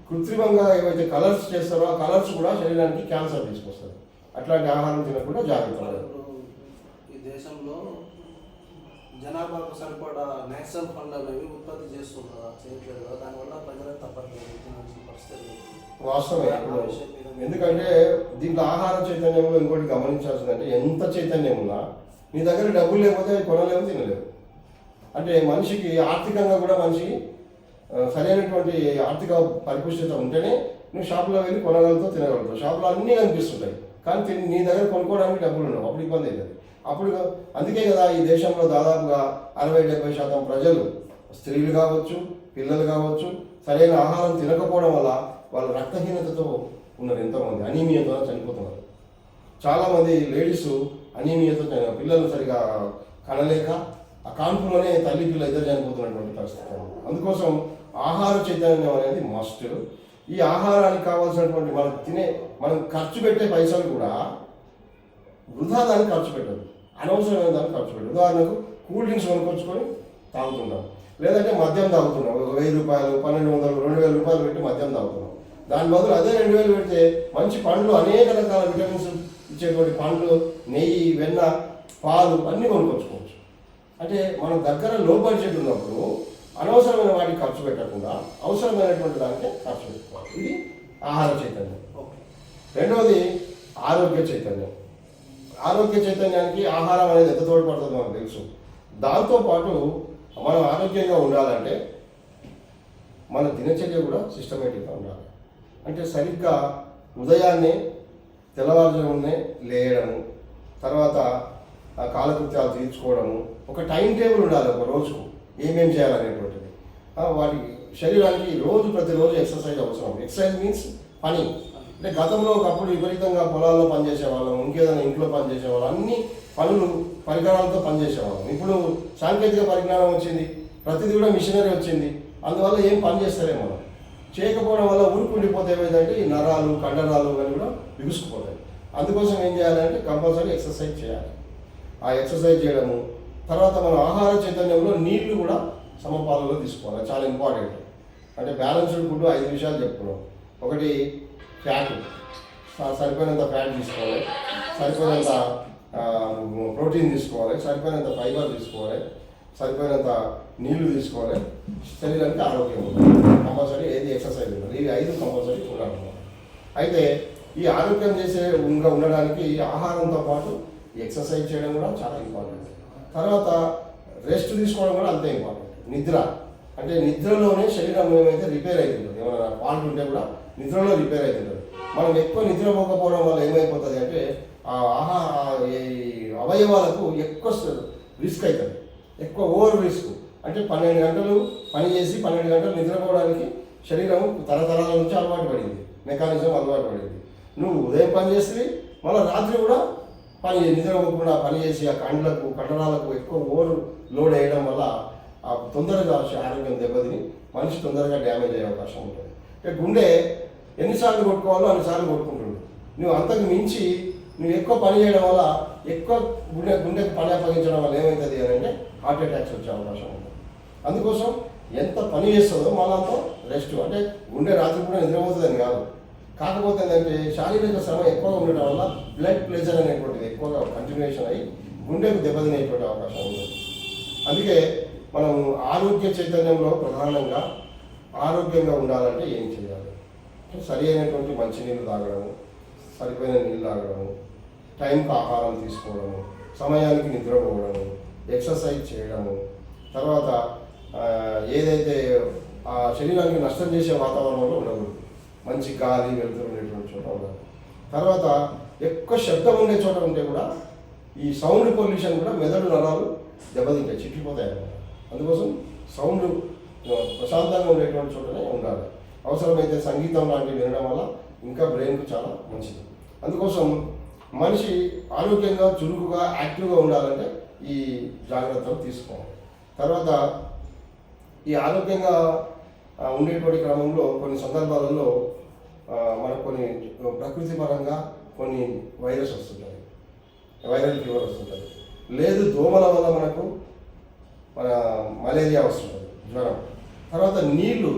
కృత్రిమంగా ఏవైతే కలర్స్ చేస్తారో ఆ కలర్స్ కూడా శరీరానికి క్యాన్సర్ తీసుకొస్తుంది. అట్లాంటి ఆహారం తినకుండా జాగ్రత్త. ఈ దేశంలో జనాభాకు సరిపడా నేషనల్ ఫండ్ అనేవి ఉత్పత్తి చేస్తున్నారు, చేయట్లేదు కదా, దానివల్ల ప్రజలకు తప్పట్లేదు తినాల్సిన పరిస్థితి. వాస్తవమే. ఎందుకంటే దీంట్లో ఆహార చైతన్యంలో ఇంకోటి గమనించాల్సిందంటే, ఎంత చైతన్యం ఉన్నా నీ దగ్గర డబ్బులు లేకపోతే కొనలేవు, తినలేవు. అంటే మనిషికి ఆర్థికంగా కూడా మనిషికి సరైనటువంటి ఆర్థిక పరిపుష్టత ఉంటేనే నువ్వు షాపులో వెళ్ళి కొనగలుగుతావు, తినగలుగుతావు. షాపులో అన్నీ కనిపిస్తుంటాయి, కానీ నీ దగ్గర కొనుక్కోవడానికి డబ్బులు ఉండవు, అప్పుడు ఇబ్బంది అవుతుంది. అప్పుడు అందుకే కదా ఈ దేశంలో దాదాపుగా 60-70% ప్రజలు, స్త్రీలు కావచ్చు, పిల్లలు కావచ్చు, సరైన ఆహారం తినకపోవడం వల్ల వాళ్ళు రక్తహీనతతో ఉన్నారు. ఎంతోమంది అనీమియాతో చనిపోతున్నారు. చాలామంది లేడీస్ అనీమియాతో పిల్లలు సరిగా కనలేక ఆ కాన్పులోనే తల్లి పిల్ల ఇద్దరు చనిపోతున్నటువంటి పరిస్థితి. అందుకోసం ఆహార చైతన్యం అనేది మస్ట్. ఈ ఆహారానికి కావాల్సినటువంటి మనం ఖర్చు పెట్టే పైసలు కూడా వృధా దానికి ఖర్చు పెట్టదు, అనవసరమైన దానికి ఖర్చు పెట్టదు. ఉదాహరణకు కూల్ డ్రింక్స్ కొనుక్కొచ్చుకొని తాగుతున్నాం, లేదంటే మద్యం తాగుతున్నాం. 1000 రూపాయలు, 1200, 2000 రూపాయలు పెట్టి మద్యం తాగుతున్నాం. దాని బదులు అదే 2000 పెడితే మంచి పండ్లు, అనేక రకాల విటమిన్స్ ఇచ్చేటువంటి పండ్లు, నెయ్యి, వెన్న, పాలు అన్నీ కొనుక్కొచ్చుకోవచ్చు. అంటే మన దగ్గర లో బడ్జెట్ ఉన్నప్పుడు అనవసరమైన వాటికి ఖర్చు పెట్టకుండా అవసరమైనటువంటి దానికి ఖర్చు పెట్టుకోవాలి. ఇది ఆహార చైతన్యం. రెండవది ఆరోగ్య చైతన్యం. ఆరోగ్య చైతన్యానికి ఆహారం అనేది ఎంత తోడ్పడుతుందో మనకు తెలుసు. దాంతోపాటు మనం ఆరోగ్యంగా ఉండాలంటే మన దినచర్య కూడా సిస్టమేటిక్గా ఉండాలి. అంటే సరిగ్గా ఉదయాన్నే తెల్లవారుజామునే లేయడము, తర్వాత కాలకృత్యాలు తీర్చుకోవడము, ఒక టైం టేబుల్ ఉండాలి. ఒక రోజుకు ఏమేమి చేయాలనేటువంటిది. వాటి శరీరానికి ప్రతిరోజు ఎక్సర్సైజ్ అవసరం. ఎక్సర్సైజ్ మీన్స్ పని. అంటే గతంలో ఒకప్పుడు విపరీతంగా పొలాల్లో పనిచేసేవాళ్ళం, ఇంకేదైనా ఇంట్లో పనిచేసేవాళ్ళం, అన్ని పనులు పరికరాలతో పనిచేసేవాళ్ళం. ఇప్పుడు సాంకేతిక పరిజ్ఞానం వచ్చింది, ప్రతిదీ కూడా మిషనరీ వచ్చింది. అందువల్ల ఏం పని చేస్తలేము. మనం చేయకపోవడం వల్ల ఊరుకుండిపోతే ఏమైందంటే ఈ నరాలు, కండరాలు అవి కూడా బిగుసుకుపోతాయి. అందుకోసం ఏం చేయాలంటే కంపల్సరీ ఎక్సర్సైజ్ చేయాలి. ఆ ఎక్సర్సైజ్ చేయడము, తర్వాత మన ఆహార చైతన్యంలో నీళ్లు కూడా సమపాలలో తీసుకోవాలి, చాలా ఇంపార్టెంట్. అంటే బ్యాలెన్స్డ్ ఫుడ్ 5 విషయాలు చెప్పుకున్నాం. ఒకటి ఫ్యాట్, సరిపోయినంత ఫ్యాట్ తీసుకోవాలి, సరిపోయినంత ప్రోటీన్ తీసుకోవాలి, సరిపోయినంత ఫైబర్ తీసుకోవాలి, సరిపోయినంత నీళ్లు తీసుకోవాలి. శరీరానికి ఆరోగ్యం ఉంటుంది. కంపల్సరీ ఏది ఎక్సర్సైజ్ ఉంటుంది. ఇవి 5 కంపల్సరీ ఉండాలన్నమాట. అయితే ఈ ఆరోగ్యం ఉండడానికి ఆహారంతో పాటు ఎక్సర్సైజ్ చేయడం కూడా చాలా ఇంపార్టెంట్. తర్వాత రెస్ట్ తీసుకోవడం కూడా అంతే ఇంపార్టెంట్. నిద్ర, అంటే నిద్రలోనే శరీరం ఏమైతే రిపేర్ అవుతుంటుంది, ఏమైనా ఫాల్ట్ ఉంటే కూడా నిద్రలో రిపేర్ అవుతుంటుంది. మనం ఎక్కువ నిద్రపోకపోవడం వల్ల ఏమైపోతుంది అంటే అవయవాలకు ఎక్కువ రిస్క్ అవుతుంది, ఎక్కువ ఓవర్ రిస్క్. అంటే 12 గంటలు పని చేసి 12 గంటలు నిద్రపోవడానికి శరీరం తరతరాల నుంచి అలవాటు పడింది, మెకానిజం అలవాటు పడింది. నువ్వు ఉదయం పని చేస్తే మళ్ళీ రాత్రి కూడా నిద్రపోకుండా పని చేసి ఆ కండరాలకు ఎక్కువ ఓవర్ లోడ్ వేయడం వల్ల తొందరగా ఆరోగ్యం దెబ్బతిని మనిషి తొందరగా డ్యామేజ్ అయ్యే అవకాశం ఉంటుంది. అంటే గుండె ఎన్నిసార్లు కొట్టుకోవాలో అన్నిసార్లు కొట్టుకుంటుంది. నువ్వు అంతకు మించి నువ్వు ఎక్కువ పని చేయడం వల్ల, ఎక్కువ గుండెకు పని అప్పగించడం వల్ల ఏమవుతుంది అని అంటే హార్ట్ అటాక్స్ వచ్చే అవకాశం ఉంటుంది. అందుకోసం ఎంత పని చేస్తుందో మళ్ళంతా రెస్ట్. అంటే గుండె రాత్రి కూడా నిద్రపోతుందని కాదు, కాకపోతే ఏంటంటే శారీరక శ్రమ ఎక్కువగా ఉండటం వల్ల బ్లడ్ ప్రెషర్ అనేటువంటిది ఎక్కువగా కంటిన్యూషన్ అయ్యి గుండెకు దెబ్బతినేటువంటి అవకాశం ఉంటుంది. అందుకే మనం ఆరోగ్య చైతన్యంలో ప్రధానంగా ఆరోగ్యంగా ఉండాలంటే ఏం చేయాలి? సరి అయినటువంటి మంచినీళ్ళు తాగడము, సరిపోయిన నీళ్ళు తాగడము, టైంకి ఆహారం తీసుకోవడము, సమయానికి నిద్రపోవడము, ఎక్సర్సైజ్ చేయడము, తర్వాత ఏదైతే ఆ శరీరానికి నష్టం చేసే వాతావరణంలో ఉండకూడదు. మంచి గాలి వెలుతురు ఉండేటువంటి చోట ఉండాలి. తర్వాత ఎక్కువ శబ్దం ఉండే చోట ఉంటే కూడా ఈ సౌండ్ పొల్యూషన్ కూడా మెదడు నరాలు దెబ్బతింటాయి, చిట్లిపోతాయి అన్నమాట. అందుకోసం సౌండ్ ప్రశాంతంగా ఉండేటువంటి చోటనే ఉండాలి. అవసరమైతే సంగీతం లాంటివి వినడం వల్ల ఇంకా బ్రెయిన్కు చాలా మంచిది. అందుకోసం మనిషి ఆరోగ్యంగా చురుకుగా యాక్టివ్గా ఉండాలంటే ఈ జాగ్రత్తలు తీసుకోవాలి. తర్వాత ఈ ఆరోగ్యంగా ఉండేటువంటి క్రమంలో కొన్ని సందర్భాలలో మనకు కొన్ని ప్రకృతి పరంగా కొన్ని వైరస్ వస్తుంటాయి, వైరల్ ఫీవర్ వస్తుంటుంది. లేదు దోమల వల్ల మనకు మలేరియా వస్తుంటుంది, జ్వరం. తర్వాత నీళ్లు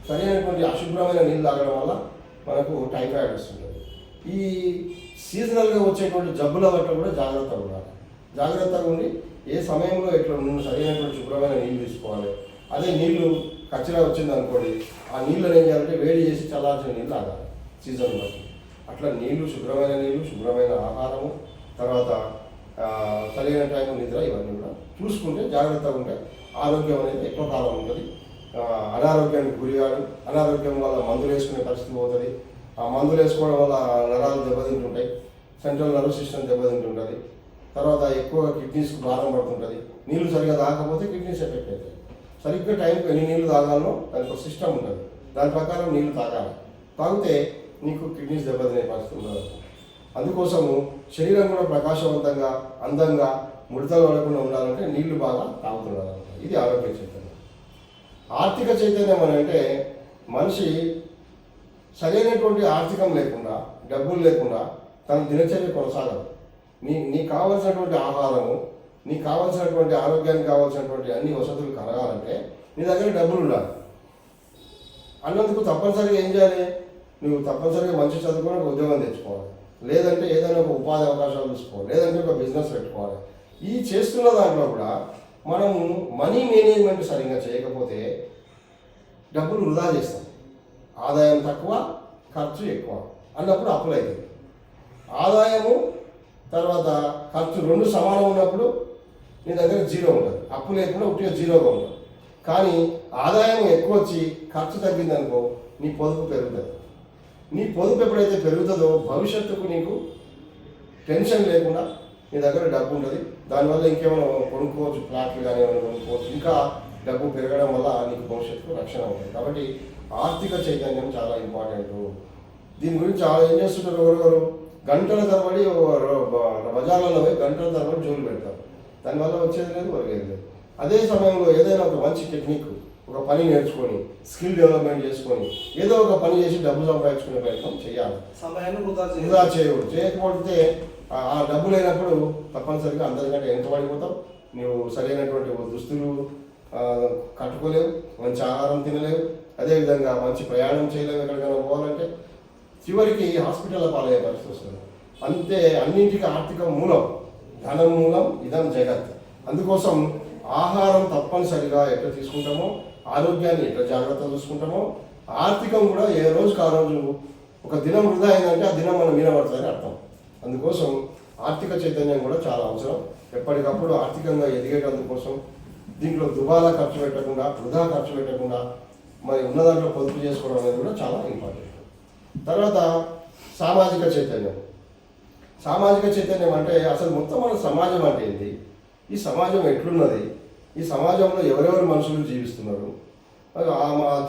సరైనటువంటి అశుభ్రమైన నీళ్ళు తాగడం వల్ల మనకు టైఫాయిడ్ వస్తుంటుంది. ఈ సీజనల్గా వచ్చేటువంటి జబ్బుల పట్ల కూడా జాగ్రత్తగా ఉండాలి. జాగ్రత్తగా ఉండి ఏ సమయంలో ఎట్లా సరైనటువంటి శుభ్రమైన నీళ్ళు తీసుకోవాలి. అదే నీళ్లు కచ్చిరా వచ్చింది అనుకోండి, ఆ నీళ్ళని ఏం చేయాలంటే వేడి చేసి చల్లార్చిన నీళ్ళు తాగాలి సీజన్ బట్టి. అట్లా నీళ్లు, శుభ్రమైన నీళ్ళు, శుభ్రమైన ఆహారము, తర్వాత సరైన టైం నిద్ర, ఇవన్నీ కూడా చూసుకుంటే జాగ్రత్తగా ఉంటే ఆరోగ్యం అనేది ఎక్కువ కాలం ఉంటుంది. అనారోగ్యానికి గురిగాడు, అనారోగ్యం వల్ల మందులు వేసుకునే పరిస్థితి పోతుంది. ఆ మందులు వేసుకోవడం వల్ల నరాలు దెబ్బతింటుంటాయి, సెంట్రల్ నర్వస్ సిస్టమ్ దెబ్బతింటుంటుంది. తర్వాత ఎక్కువగా కిడ్నీస్కి భారం పడుతుంటుంది. నీళ్లు సరిగా తాగకపోతే కిడ్నీస్ ఎఫెక్ట్ అవుతాయి. సరిగ్గా టైంకి ఎన్ని నీళ్ళు తాగాలో దానికి ఒక సిస్టమ్ ఉంటుంది, దాని ప్రకారం నీళ్లు తాగాలి. తాగితే నీకు కిడ్నీస్ దెబ్బతినే పరిస్థితి ఉండదు. అందుకోసము శరీరం కూడా ప్రకాశవంతంగా, అందంగా, ముడతలు పడకుండా ఉండాలంటే నీళ్లు బాగా తాగుతుండాలి. ఇది ఆరోగ్య చైతన్యం. ఆర్థిక చైతన్యం అని అంటే మనిషి సరైనటువంటి ఆర్థికం లేకుండా, డబ్బులు లేకుండా తన దినచర్య కొనసాగదు. నీకు కావాల్సినటువంటి ఆహారము, నీకు కావాల్సినటువంటి ఆరోగ్యానికి కావాల్సినటువంటి అన్ని వసతులు కలగాలంటే నీ దగ్గర డబ్బులు ఉండాలి. అన్నందుకు తప్పనిసరిగా ఏం చేయాలి? నువ్వు తప్పనిసరిగా మంచి చదువుకొని ఒక ఉద్యోగం తెచ్చుకోవాలి, లేదంటే ఏదైనా ఒక ఉపాధి అవకాశాలు చూసుకోవాలి, లేదంటే ఒక బిజినెస్ పెట్టుకోవాలి. ఈ చేస్తున్న దాంట్లో కూడా మనము మనీ మేనేజ్మెంట్ సరిగ్గా చేయకపోతే డబ్బులు వృధా చేస్తాం. ఆదాయం తక్కువ, ఖర్చు ఎక్కువ అన్నప్పుడు అప్పులు అవుతుంది. ఆదాయము తర్వాత ఖర్చు రెండు సమానం ఉన్నప్పుడు నీ దగ్గర జీరో ఉంటుంది, అప్పు లేకుండా ఉట్టిగా జీరోగా ఉంటుంది. కానీ ఆదాయం ఎక్కువ వచ్చి ఖర్చు తగ్గిందనుకో నీ పొదుపు పెరుగుతుంది. నీ పొదుపు ఎప్పుడైతే పెరుగుతుందో భవిష్యత్తుకు నీకు టెన్షన్ లేకుండా నీ దగ్గర డబ్బు ఉంటుంది. దానివల్ల ఇంకేమైనా కొనుక్కోవచ్చు, ఫ్లాట్లు కానీ ఏమైనా కొనుక్కోవచ్చు. ఇంకా డబ్బు పెరగడం వల్ల నీకు భవిష్యత్తుకు రక్షణ ఉంటుంది. కాబట్టి ఆర్థిక చైతన్యం చాలా ఇంపార్టెంట్. దీని గురించి ఏం చేస్తుంటారు, ఎవరెవరు గంటల తరబడి బజార్లలో పోయి గంటల తరబడి జోలు పెడతారు. దానివల్ల వచ్చేది లేదు, ఒరిగేది లేదు. అదే సమయంలో ఏదైనా ఒక మంచి టెక్నిక్, ఒక పని నేర్చుకొని, స్కిల్ డెవలప్మెంట్ చేసుకొని ఏదో ఒక పని చేసి డబ్బు సంపాదించుకునే ప్రయత్నం చేయాలి. సమయాన్ని వృధా చేయకూడదు. చేయకపోతే ఆ డబ్బు లేనప్పుడు తప్పనిసరిగా అందరికంటే వెనుకబడిపోతావు. నువ్వు సరైనటువంటి దుస్తులు కట్టుకోలేవు, మంచి ఆహారం తినలేవు, అదేవిధంగా మంచి ప్రయాణం చేయలేవు. ఎక్కడికైనా పోవాలంటే చివరికి హాస్పిటల్లో పాలయ్యే పరిస్థితి వస్తుంది. అంతే, అన్నింటికి ఆర్థిక మూలం, ధనం మూలం, ఇదం జగత్. అందుకోసం ఆహారం తప్పనిసరిగా ఎట్లా తీసుకుంటామో, ఆరోగ్యాన్ని ఎట్లా జాగ్రత్త చూసుకుంటామో, ఆర్థికం కూడా ఏ రోజుకి ఆ రోజు ఒక దినం వృధా అయిందంటే ఆ దినం మనం మీద పడుతుందని అర్థం. అందుకోసం ఆర్థిక చైతన్యం కూడా చాలా అవసరం. ఎప్పటికప్పుడు ఆర్థికంగా ఎదిగేటందుకోసం దీంట్లో దుబారా ఖర్చు పెట్టకుండా, వృధా ఖర్చు పెట్టకుండా మరి ఉన్న దాంట్లో పొదుపు చేసుకోవడం అనేది కూడా చాలా ఇంపార్టెంట్. తర్వాత సామాజిక చైతన్యం. సామాజిక చైతన్యం అంటే అసలు మొత్తం మన సమాజం అంటే ఏంటి, ఈ సమాజం ఎట్లున్నది, ఈ సమాజంలో ఎవరెవరు మనుషులు జీవిస్తున్నారు,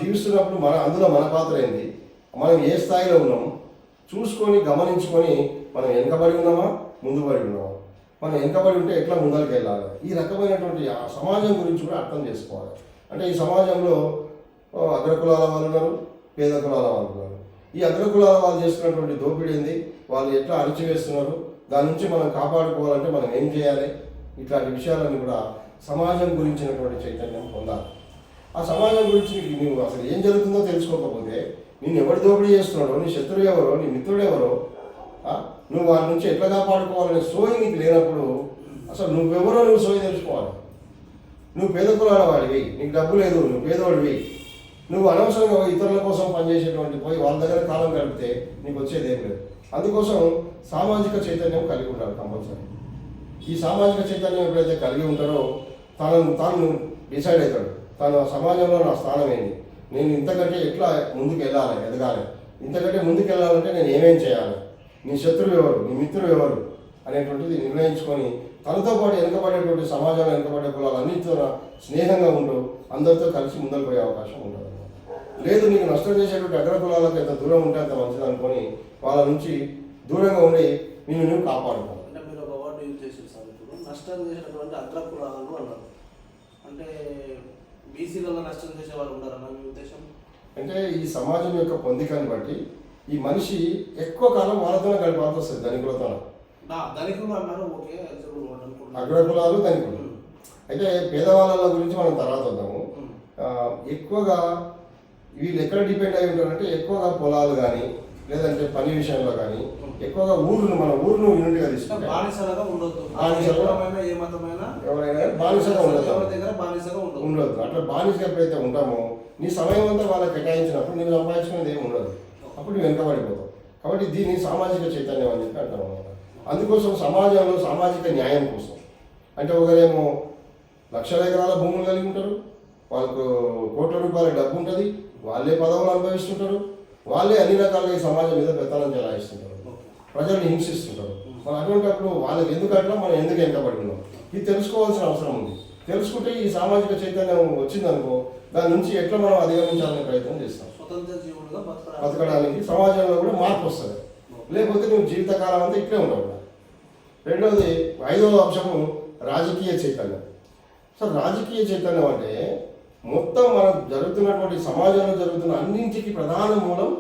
జీవిస్తున్నప్పుడు అందులో మన పాత్ర ఏంటి, మనం ఏ స్థాయిలో ఉన్నాము చూసుకొని గమనించుకొని మనం వెనుకబడి ఉన్నామా, ముందు పడి ఉన్నామా, మనం వెనుకబడి ఉంటే ఎట్లా ముందరికి వెళ్ళాలి, ఈ రకమైనటువంటి ఆ సమాజం గురించి కూడా అర్థం చేసుకోవాలి. అంటే ఈ సమాజంలో అగ్రకులాల వాళ్ళు ఉన్నారు, పేద కులాల వాళ్ళు ఉన్నారు. ఈ అగ్రకులాల వాళ్ళు చేస్తున్నటువంటి దోపిడీ ఏంది, వాళ్ళు ఎట్లా అణచివేస్తున్నారు, దాని నుంచి మనం కాపాడుకోవాలంటే మనం ఏం చేయాలి, ఇట్లాంటి విషయాలన్నీ కూడా సమాజం గురించినటువంటి చైతన్యం పొందాలి. ఆ సమాజం గురించి నువ్వు అసలు ఏం జరుగుతుందో తెలుసుకోకపోతే నేను ఎవరు దోపిడీ చేస్తున్నాడో, నీ శత్రువు ఎవరో, నీ మిత్రుడు ఎవరో, నువ్వు వాళ్ళ నుంచి ఎట్లా కాపాడుకోవాలనే సోయి నీకు లేనప్పుడు అసలు నువ్వెవరో నువ్వు సోయి తెలుసుకోవాలి. నువ్వు పేద కులాల వాడివి, నీకు డబ్బు లేదు, నువ్వు పేదవాడివి, నువ్వు అనవసరంగా ఇతరుల కోసం పనిచేసేటువంటి పోయి వాళ్ళ దగ్గర కాలం గడిపితే నీకు వచ్చేది ఏం లేదు. అందుకోసం సామాజిక చైతన్యం కలిగి ఉండాలి కంపల్సరీ. ఈ సామాజిక చైతన్యం ఎప్పుడైతే కలిగి ఉంటారో తాను డిసైడ్ అవుతాడు, తాను సమాజంలో నా స్థానం ఏంటి, నేను ఇంతకంటే ఎట్లా ముందుకు వెళ్ళాలి, ఎదగాలి, ఇంతకంటే ముందుకు వెళ్ళాలంటే నేను ఏమేం చేయాలి, నీ శత్రువు ఎవరు, నీ మిత్రుడు ఎవరు అనేటువంటిది నిర్ణయించుకొని తనతో పాటు వెనుకబడేటువంటి సమాజంలో వెనుకబడే కులాలన్నింటితో స్నేహంగా ఉంటూ అందరితో కలిసి ముందరు పోయే అవకాశం ఉంటుంది. లేదు నీకు నష్టం చేసేటువంటి అగ్ర కులాలకు ఎంత దూరం ఉంటే అంత మంచిది అనుకొని వాళ్ళ నుంచి దూరంగా ఉండి నువ్వు కాపాడుకోవాలి. అంటే మీరు ఒక వర్డ్ యూజ్ చేసారు సార్, ఇప్పుడు నష్టం చేసేటటువంటి అగ్ర కులాలు అన్నారు, అంటే బీసీలలో నష్టం చేసే వాళ్ళు ఉన్నారన్న మీ ఉద్దేశం? అంటే ఈ సమాజం యొక్క పొందికని బట్టి ఈ మనిషి ఎక్కువ కాలం వాళ్ళతోనే గడపాల్సి వస్తుంది, ధనికులతో. ధనికులు అన్నారు, ఓకే, అగ్రకులాలు ధనికులు. అయితే పేదవాళ్ళ గురించి మనం తర్వాత వద్దాము. ఎక్కువగా వీళ్ళు ఎక్కడ డిపెండ్ అయి ఉంటారంటే ఎక్కువగా పొలాలు కానీ లేదంటే పని విషయంలో కానీ ఎక్కువగా మన ఊరును యూనిట్గా తీసుకుంటే బానిసలుగా ఉండొద్దు, ఎవరైనా బానిసగా ఉండొద్దు. అట్లా బానిసగా ఎప్పుడైతే ఉంటామో నీ సమయం అంతా వాళ్ళకి కేటాయించినప్పుడు నీకు సంపాదించుకునేది ఏమి ఉండదు, అప్పుడు నువ్వు వెనకబడిపోతావు. కాబట్టి దీన్ని సామాజిక చైతన్యం అని చెప్పి అంటాం అన్నమాట. అందుకోసం సమాజంలో సామాజిక న్యాయం కోసం అంటే ఒకరేమో లక్షల ఎకరాల భూములు కలిగి ఉంటారు, వాళ్ళకు కోట్ల రూపాయల డబ్బు ఉంటుంది, వాళ్ళే పదవులు అనుభవిస్తుంటారు, వాళ్ళే అన్ని రకాలుగా ఈ సమాజం మీద పెత్తనం చెలాయిస్తుంటారు, ప్రజల్ని హింసిస్తుంటారు. మనం అటువంటిప్పుడు వాళ్ళకి ఎందుకు అట్లా, మనం ఎందుకు వెనకబడి ఉన్నాం, ఇది తెలుసుకోవాల్సిన అవసరం ఉంది. తెలుసుకుంటే ఈ సామాజిక చైతన్యం వచ్చిందనుకో దాని నుంచి ఎట్లా మనం అధిగమించాలనే ప్రయత్నం చేస్తాం. స్వతంత్ర జీవులుగా బతకడానికి సమాజంలో కూడా మార్పు వస్తుంది. లేకపోతే నువ్వు జీవితకాలం అంతా ఇట్లే ఉండవు. రెండవది 5వ అంశము రాజకీయ చైతన్యం. సో రాజకీయ చైతన్యం అంటే మొత్తం మనం జరుగుతున్నటువంటి సమాజంలో జరుగుతున్న అన్నింటికి ప్రధాన మూలం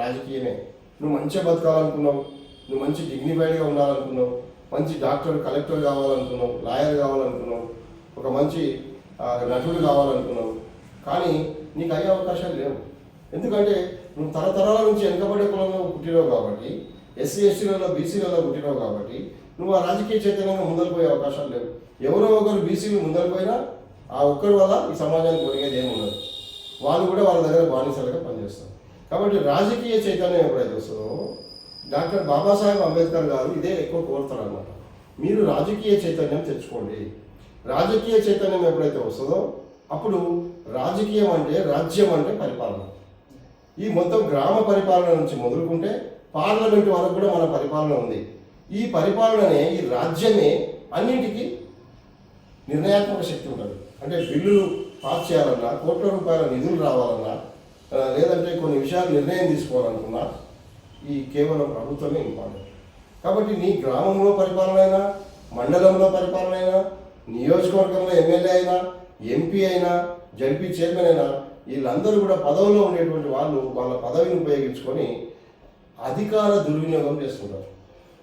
రాజకీయమే. నువ్వు మంచిగా బతకాలనుకున్నావు, నువ్వు మంచి డిగ్నిఫైడ్గా ఉండాలనుకున్నావు, మంచి డాక్టర్ కలెక్టర్ కావాలనుకున్నావు, లాయర్ కావాలనుకున్నావు, ఒక మంచి నటుడు కావాలనుకున్నావు, కానీ నీకు అయ్యే అవకాశాలు లేవు. ఎందుకంటే నువ్వు తరతరాల నుంచి వెనుకబడే కులంలో పుట్టినావు కాబట్టి, ఎస్సీ ఎస్టీలలో బీసీలలో పుట్టినావు కాబట్టి నువ్వు ఆ రాజకీయ చైతన్యంగా ముందరు పోయే అవకాశాలు లేవు. ఎవరో ఒకరు బీసీలు ముందరు పోయినా ఆ ఒక్కరి వల్ల ఈ సమాజానికి ఒరిగేది ఏమి ఉండదు, వాళ్ళు కూడా వాళ్ళ దగ్గర బానిసలుగా పనిచేస్తారు. కాబట్టి రాజకీయ చైతన్యం ఎప్పుడైతే వస్తుందో డాక్టర్ బాబాసాహెబ్ అంబేద్కర్ గారు ఇదే ఎక్కువ కోరుతారు అనమాట. మీరు రాజకీయ చైతన్యం తెచ్చుకోండి. రాజకీయ చైతన్యం ఎప్పుడైతే వస్తుందో అప్పుడు రాజకీయం అంటే రాజ్యం అంటే పరిపాలన. ఈ మొత్తం గ్రామ పరిపాలన నుంచి మొదలుకుంటే పార్లమెంటు వరకు కూడా మన పరిపాలన ఉంది. ఈ పరిపాలననే, ఈ రాజ్యమే అన్నింటికి నిర్ణయాత్మక శక్తి ఉంటుంది. అంటే బిల్లులు పాస్ చేయాలన్నా, కోట్ల రూపాయల నిధులు రావాలన్నా, లేదంటే కొన్ని విషయాలు నిర్ణయం తీసుకోవాలనుకున్నా ఈ కేవలం ప్రభుత్వమే ఇంపార్టెంట్. కాబట్టి నీ గ్రామంలో పరిపాలన అయినా, మండలంలో పరిపాలన అయినా, నియోజకవర్గంలో ఎమ్మెల్యే అయినా, ఎంపీ అయినా, జడ్పీ చైర్మన్ అయినా, వీళ్ళందరూ కూడా పదవిలో ఉండేటువంటి వాళ్ళు వాళ్ళ పదవిని ఉపయోగించుకొని అధికార దుర్వినియోగం చేస్తుంటారు.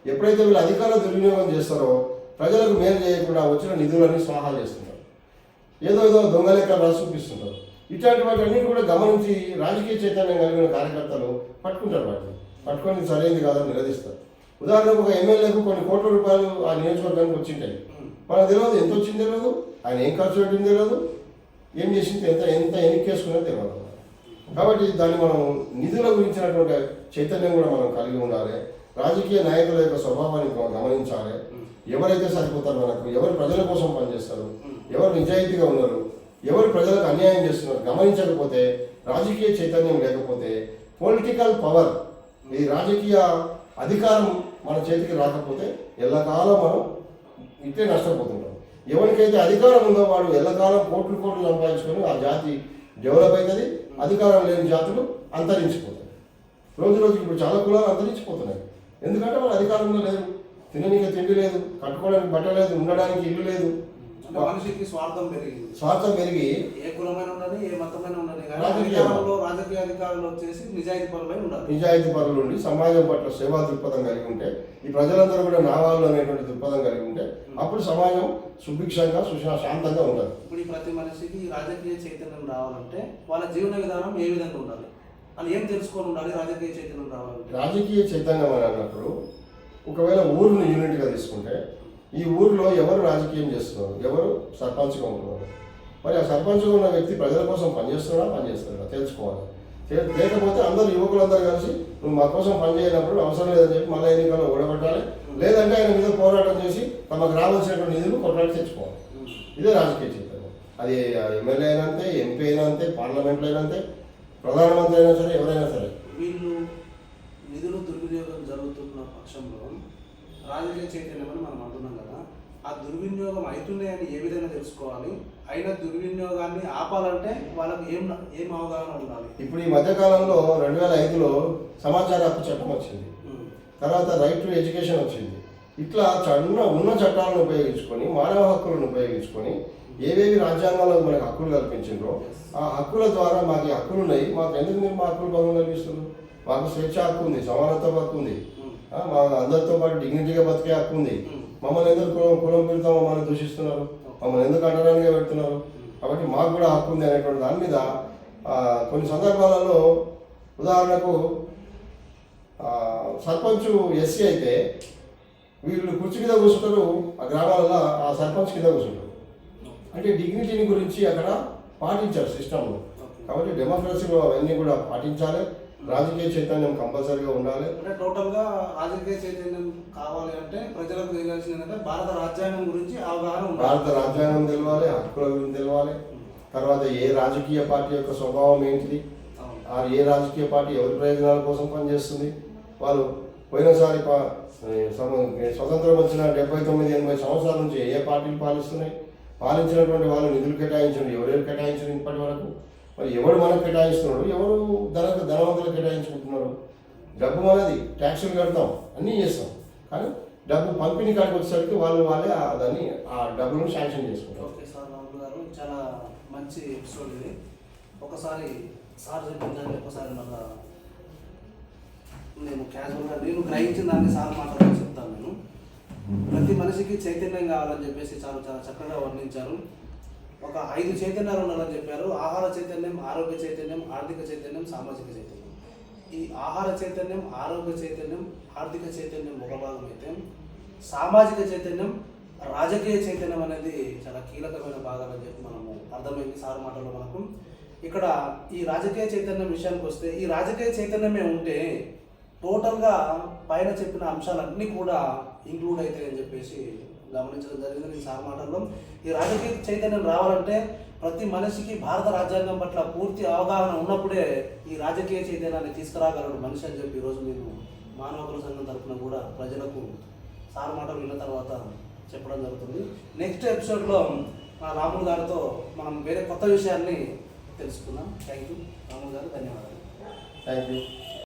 ఎప్పుడైతే వీళ్ళు అధికార దుర్వినియోగం చేస్తారో ప్రజలకు మేలు చేయకుండా వచ్చిన నిధులన్నీ స్వాహా చేస్తుంటారు, ఏదో దొంగ లెక్క రాసి చూపిస్తుంటారు. ఇట్లాంటి వాటి అన్నిటి కూడా గమనించి రాజకీయ చైతన్యం కలిగిన కార్యకర్తలు పట్టుకుంటారు. వాటిని పట్టుకొని సరైనది కాదని నిలదీస్తారు. ఉదాహరణకు ఒక ఎమ్మెల్యేకు కొన్ని కోట్ల రూపాయలు ఆ నియోజకవర్గానికి వచ్చింటాయి, మనకు తెలియదు, ఎంత వచ్చింది తెలియదు, ఆయన ఏం ఖర్చు పెట్టింది తెలియదు, ఏం చేసింది ఎంత ఎన్నికేసుకున్నది తెలియదు. కాబట్టి దాన్ని మనం నిధుల గురించినటువంటి చైతన్యం కూడా మనం కలిగి ఉండాలి. రాజకీయ నాయకుల యొక్క స్వభావాన్ని గమనించాలి. ఎవరైతే సరిపోతారు, మనకు ఎవరు ప్రజల కోసం పనిచేస్తారు, ఎవరు నిజాయితీగా ఉన్నారు, ఎవరు ప్రజలకు అన్యాయం చేస్తున్నారు గమనించకపోతే, రాజకీయ చైతన్యం లేకపోతే, పొలిటికల్ పవర్, ఈ రాజకీయ అధికారం మన చేతికి రాకపోతే ఎల్లకాలం మనం ఇట్లే నష్టపోతుంటాం. ఎవరికైతే అధికారం ఉందో వాడు ఎల్లకాలం కోట్లు సంపాదించుకొని ఆ జాతి డెవలప్ అవుతుంది. అధికారం లేని జాతులు అంతరించిపోతాయి. రోజు రోజుకి ఇప్పుడు చాలా కులాలు అంతరించిపోతున్నాయి. ఎందుకంటే వాళ్ళు అధికారంలో లేరు, తినడానికి తిండి లేదు, కట్టుకోవడానికి బట్ట లేదు, ఉండడానికి ఇల్లు లేదు. మనిషికి స్వార్థం పెరిగి ఏ కులమైన ఉండాలి, ఏ మతమైన ఉండాలి, రాజకీయ అధికారులు వచ్చేసి నిజాయితీ పరులు ఉండి సమాజం పట్ల సేవా దృక్పథం కలిగి ఉంటే, ఈ ప్రజలందరూ కూడా నా వాళ్ళు అనేటువంటి దృక్పథం కలిగి ఉంటే అప్పుడు సమాజం సుభిక్షంగా శాంతంగా ఉంటుంది. ఇప్పుడు ఈ ప్రతి మనిషికి రాజకీయ చైతన్యం రావాలంటే వాళ్ళ జీవన విధానం ఏ విధంగా ఉండాలి, అని ఏం తెలుసుకొని ఉండాలి రాజకీయ చైతన్యం రావాలంటే? రాజకీయ చైతన్యం అని అన్నప్పుడు ఒకవేళ ఊరును యూనిట్గా తీసుకుంటే ఈ ఊరిలో ఎవరు రాజకీయం చేస్తున్నారు, ఎవరు సర్పంచ్గా ఉంటున్నారు, మరి ఆ సర్పంచ్గా ఉన్న వ్యక్తి ప్రజల కోసం పనిచేస్తున్నాడా తెలుసుకోవాలి. లేకపోతే అందరూ యువకులందరూ కలిసి నువ్వు మా కోసం పనిచేయనప్పుడు అవసరం లేదని చెప్పి మళ్ళీ ఎన్నికల్లో ఓడగొట్టాలి, లేదంటే ఆయన మీద పోరాటం చేసి తమకు రావాల్సినటువంటి నిధులు కొట్లాడి తెచ్చుకోవాలి. ఇదే రాజకీయ చైతన్యం. అది ఎమ్మెల్యే అయినా అంతే, ఎంపీ అయినా అంతే, పార్లమెంట్లో అయినా అంతే, ప్రధానమంత్రి అయినా సరే, ఎవరైనా సరే. వీళ్ళు నిధులు దుర్వినియోగం జరుగుతున్న పక్షంలో రాజకీయ చైతన్యం అని మనం అంటున్నాం కదా, ఆ దుర్వినియోగం అవుతున్నాయని ఏ విధంగా తెలుసుకోవాలి? అయినా దుర్వినియోగాన్ని ఆపాలంటే వాళ్ళకి ఏం అవగాహన ఉండాలి? ఇప్పుడు ఈ మధ్యకాలంలో 2005లో సమాచార హక్కు చట్టం వచ్చింది, తర్వాత రైట్ టు ఎడ్యుకేషన్ వచ్చింది. ఇట్లా ఉన్న చట్టాలను ఉపయోగించుకొని, మానవ హక్కులను ఉపయోగించుకొని ఏవేవి రాజ్యాంగాల్లో మనకు హక్కులు కల్పించిండ్రో ఆ హక్కుల ద్వారా మాకు ఈ హక్కులు ఉన్నాయి, మాకు ఎందుకు మీరు మా హక్కులు భంగం కల్పిస్తున్నారు? మాకు స్వేచ్ఛ హక్కు ఉంది, సమానత్వ హక్కు ఉంది, మా అందరితో పాటు డిగ్నిటీగా బతికే హక్కు ఉంది. మమ్మల్ని ఎందుకు కులం పిలుతాం, మమ్మల్ని దూషిస్తున్నారు, మమ్మల్ని ఎందుకు అంటరానిగా పెడుతున్నారు? కాబట్టి మాకు కూడా హక్కు ఉంది అనేటువంటి దాని మీద కొన్ని సందర్భాలలో, ఉదాహరణకు సర్పంచ్ ఎస్సీ అయితే వీళ్ళు కుర్చీ కింద కూర్చుంటారు, ఆ గ్రామాలలో ఆ సర్పంచ్ కింద కూర్చుంటారు. అంటే డిగ్నిటీని గురించి అక్కడ పాటించారు సిస్టంలో. కాబట్టి డెమోక్రసీలో అవన్నీ కూడా పాటించాలి. రాజకీయ చైతన్యం కంపల్సరీగా ఉండాలి. అంటే టోటల్గా రాజకీయ చైతన్యం కావాలి అంటే ప్రజలకు తెలియాల్సిందంటే భారత రాజ్యాంగం గురించి అవగాహన ఉండాలి. భారత రాజ్యాంగం తెలవాలి, హక్కుల గురించి తెలవాలి. తర్వాత ఏ రాజకీయ పార్టీ యొక్క స్వభావం ఏంటిది, ఏ రాజకీయ పార్టీ ఎవరి ప్రయోజనాల కోసం పనిచేస్తుంది. వాళ్ళు పోయినసారి స్వతంత్రం వచ్చిన 79-80 సంవత్సరాల నుంచి ఏ పార్టీలు పాలిస్తున్నాయి, పాలించినటువంటి వాళ్ళు నిధులు కేటాయించండి, ఎవరెవరు కేటాయించండి ఇప్పటి వరకు, మరి ఎవరు మనకు కేటాయిస్తున్నాడు, ఎవరు ధనవంతులు కేటాయించుకుంటున్నారు. డబ్బు అనేది ట్యాక్సులు కడతాం, అన్నీ చేస్తాం, కానీ డబ్బు పంపిణీ కాడికి వచ్చేసరికి వాళ్ళే దాన్ని ఆ డబ్బులను శాంక్షన్ చేసుకుంటారు. ఓకే సార్, రాములు గారు చాలా మంచి ఎపిసోడ్ ఇది. ఒకసారి సార్ చెప్పిందని ఒకసారి మళ్ళా నేను క్యాజువల్గా నేను గ్రహించిన దాన్ని సార్ మాట్లాడి చెప్తాను. నేను ప్రతి మనిషికి చైతన్యం కావాలని చెప్పేసి చాలా చాలా చక్కగా వర్ణించారు. ఒక 5 చైతన్యాలు ఉండాలని చెప్పారు. ఆహార చైతన్యం, ఆరోగ్య చైతన్యం, ఆర్థిక చైతన్యం, సామాజిక చైతన్యం. ఈ ఆహార చైతన్యం, ఆరోగ్య చైతన్యం, ఆర్థిక చైతన్యం ఒక భాగం అయితే, సామాజిక చైతన్యం, రాజకీయ చైతన్యం అనేది చాలా కీలకమైన భాగాలని చెప్పి మనము అర్థమైంది సార్ మాటల్లో మనకు. ఇక్కడ ఈ రాజకీయ చైతన్యం విషయానికి వస్తే, ఈ రాజకీయ చైతన్యమే ఉంటే టోటల్గా పైన చెప్పిన అంశాలన్నీ కూడా ఇంక్లూడ్ అవుతాయని చెప్పేసి గమనించడం జరిగింది నేను సార్ మాటల్లో. ఈ రాజకీయ చైతన్యం రావాలంటే ప్రతి మనిషికి భారత రాజ్యాంగం పట్ల పూర్తి అవగాహన ఉన్నప్పుడే ఈ రాజకీయ చైతన్యాన్ని తీసుకురాగలడు మనిషి అని చెప్పి ఈరోజు మేము మానవ హక్కుల సంఘం తరఫున కూడా ప్రజలకు సార్ మాటలు విన్న తర్వాత చెప్పడం జరుగుతుంది. నెక్స్ట్ ఎపిసోడ్లో మన రాములు గారితో మనం వేరే కొత్త విషయాన్ని తెలుసుకుందాం. థ్యాంక్ యూ రాములు గారు, ధన్యవాదాలు. Thank you.